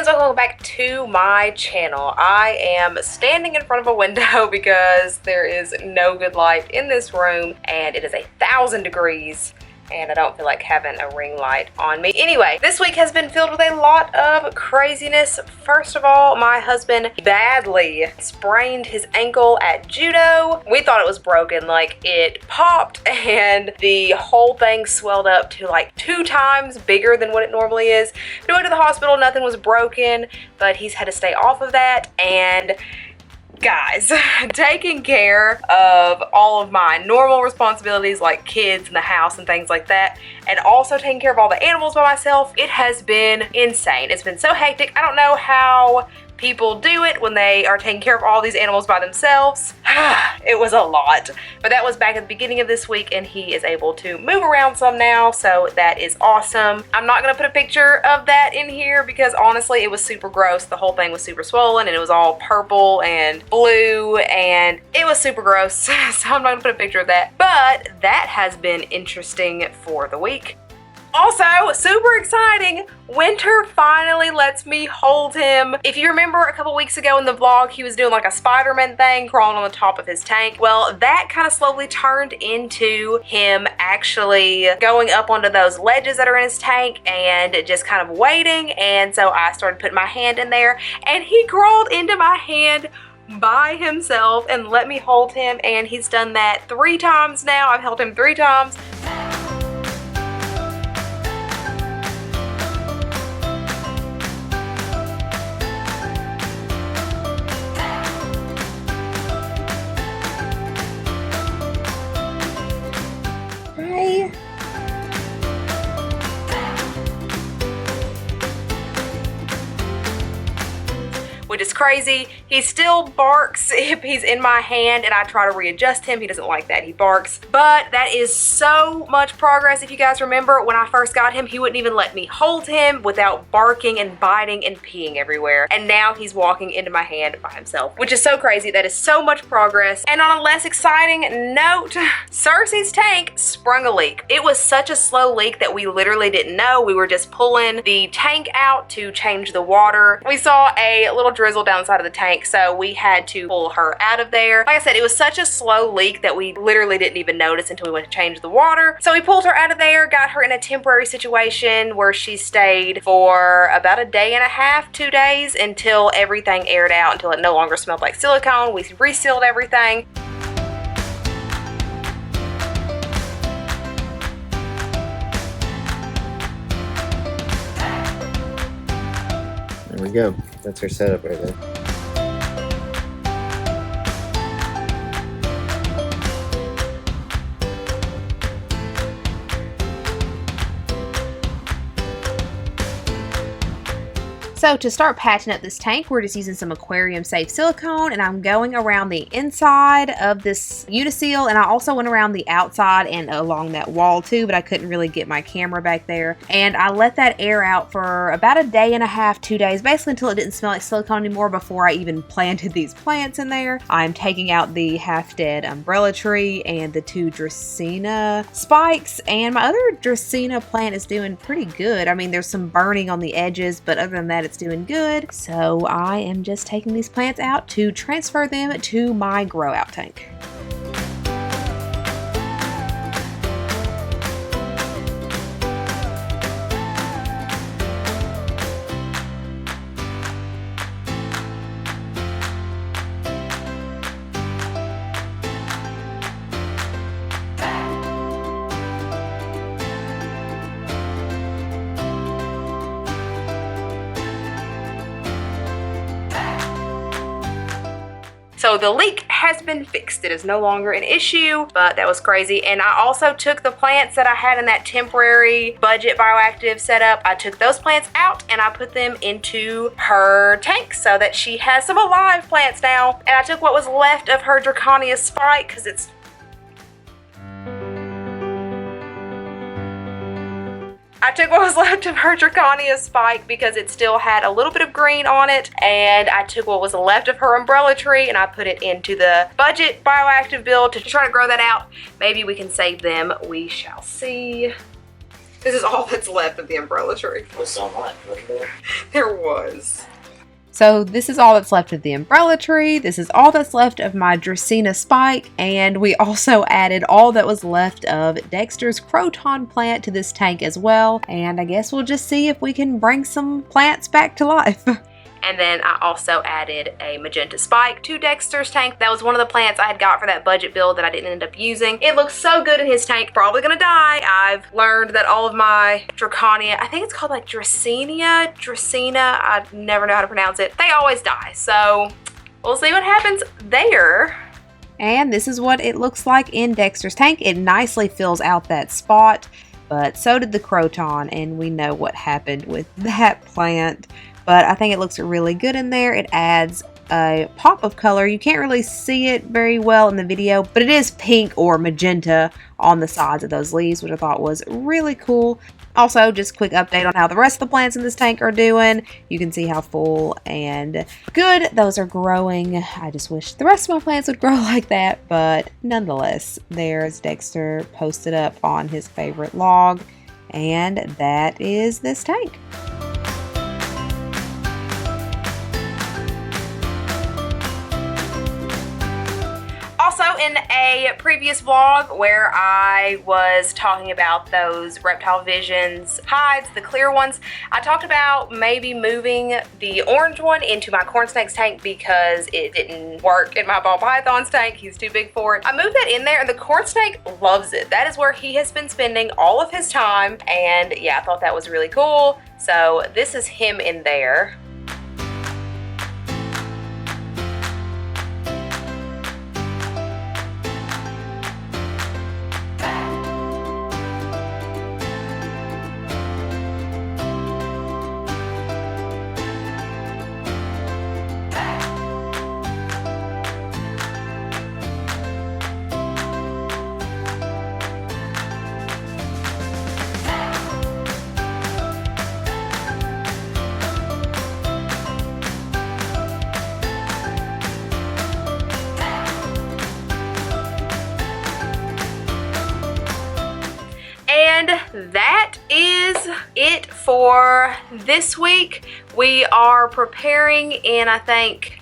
Reptilians, welcome back to my channel. I am standing in front of a window because there is no good light in this room and it is 1,000 degrees and I don't feel like having a ring light on me. Anyway, this week has been filled with a lot of craziness. First of all, my husband badly sprained his ankle at judo. We thought it was broken, like it popped and the whole thing swelled up to like 2 times bigger than what it normally is. We went to the hospital, nothing was broken, but he's had to stay off of that. And guys, taking care of all of my normal responsibilities like kids and the house and things like that, and also taking care of all the animals by myself, it has been insane. It's been so hectic. I don't know how people do it when they are taking care of all these animals by themselves. It was a lot, but that was back at the beginning of this week and he is able to move around some now, so that is awesome. I'm not gonna put a picture of that in here because honestly it was super gross. The whole thing was super swollen and it was all purple and blue and it was super gross, so I'm not gonna put a picture of that, but that has been interesting for the week. Also, super exciting, Winter finally lets me hold him. If you remember a couple weeks ago in the vlog, he was doing like a Spider-Man thing, crawling on the top of his tank. Well, that kind of slowly turned into him actually going up onto those ledges that are in his tank and just kind of waiting. And so I started putting my hand in there and he crawled into my hand by himself and let me hold him, and he's done that 3 times now. I've held him 3 times. Which is crazy. He still barks if he's in my hand and I try to readjust him. He doesn't like that, he barks. But that is so much progress. If you guys remember, when I first got him, he wouldn't even let me hold him without barking and biting and peeing everywhere. And now he's walking into my hand by himself, which is so crazy. That is so much progress. And on a less exciting note, Cersei's tank sprung a leak. It was such a slow leak that we literally didn't know. We were just pulling the tank out to change the water. We saw a little drizzle down the side of the tank, so we had to pull her out of there. Like I said, it was such a slow leak that we literally didn't even notice until we went to change the water. So we pulled her out of there, got her in a temporary situation where she stayed for about 1.5 days, 2 days, until everything aired out, until it no longer smelled like silicone. We resealed everything. There we go. That's our setup right there. So to start patching up this tank, we're just using some aquarium safe silicone, and I'm going around the inside of this Uniseal, and I also went around the outside and along that wall too, but I couldn't really get my camera back there. And I let that air out for about 1.5 days, 2 days, basically until it didn't smell like silicone anymore before I even planted these plants in there. I'm taking out the half-dead umbrella tree and the 2 Dracaena spikes, and my other Dracaena plant is doing pretty good. I mean, there's some burning on the edges, but other than that, it's doing good. So I am just taking these plants out to transfer them to my grow out tank. So the leak has been fixed. It is no longer an issue, but that was crazy. And I also took the plants that I had in that temporary budget bioactive setup. I took those plants out and I put them into her tank so that she has some alive plants now. And I took what was left of her Dracaena spike because it's I took what was left of her Dracaena spike because it still had a little bit of green on it, and I took what was left of her umbrella tree and I put it into the budget bioactive build to try to grow that out. Maybe we can save them. We shall see. This is all that's left of the umbrella tree. Was so much, wasn't there? There was. So this is all that's left of the umbrella tree. This is all that's left of my Dracaena spike. And we also added all that was left of Dexter's croton plant to this tank as well. And I guess we'll just see if we can bring some plants back to life. And then I also added a magenta spike to Dexter's tank. That was one of the plants I had got for that budget build that I didn't end up using. It looks so good in his tank. Probably gonna die. I've learned that all of my Draconia, I think it's called like Dracaena, I never know how to pronounce it. They always die. So we'll see what happens there. And this is what it looks like in Dexter's tank. It nicely fills out that spot, but so did the croton, and we know what happened with that plant. But I think it looks really good in there. It adds a pop of color. You can't really see it very well in the video, but it is pink or magenta on the sides of those leaves, which I thought was really cool. Also, just a quick update on how the rest of the plants in this tank are doing. You can see how full and good those are growing. I just wish the rest of my plants would grow like that, but nonetheless, there's Dexter posted up on his favorite log, and that is this tank. Also, in a previous vlog where I was talking about those Reptile Visions hides, the clear ones, I talked about maybe moving the orange one into my corn snake's tank because it didn't work in my ball python's tank. He's too big for it. I moved that in there and the corn snake loves it. That is where he has been spending all of his time, and yeah, I thought that was really cool. So this is him in there. And that is it for this week. We are preparing in, I think,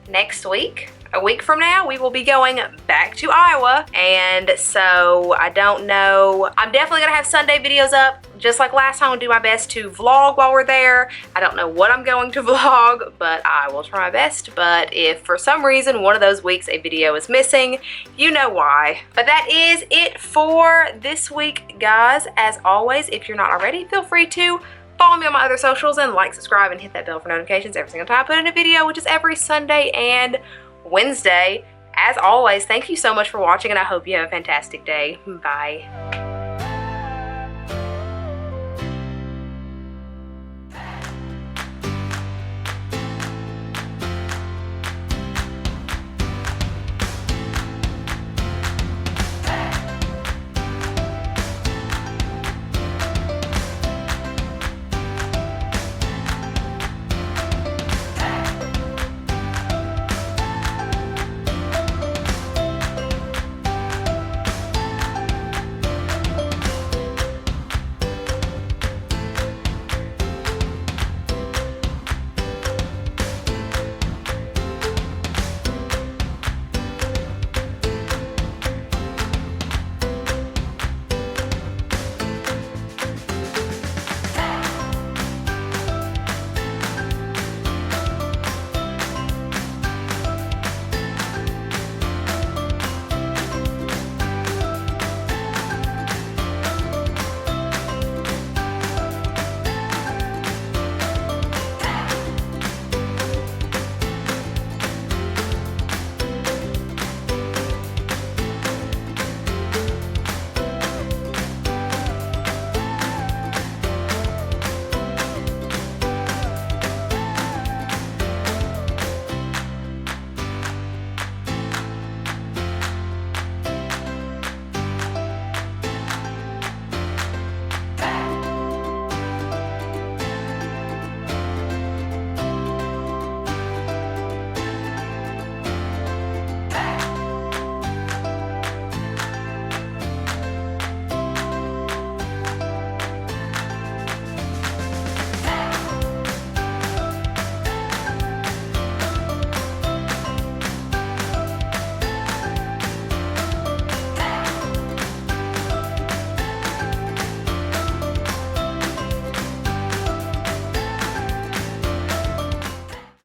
next week. A week from now, we will be going back to Iowa. And so I don't know. I'm definitely gonna have Sunday videos up. Just like last time, I'll do my best to vlog while we're there. I don't know what I'm going to vlog, but I will try my best. But if for some reason one of those weeks a video is missing, you know why. But that is it for this week, guys. As always, if you're not already, feel free to follow me on my other socials and like, subscribe, and hit that bell for notifications every single time I put in a video, which is every Sunday and Wednesday. As always, thank you so much for watching, and I hope you have a fantastic day. Bye.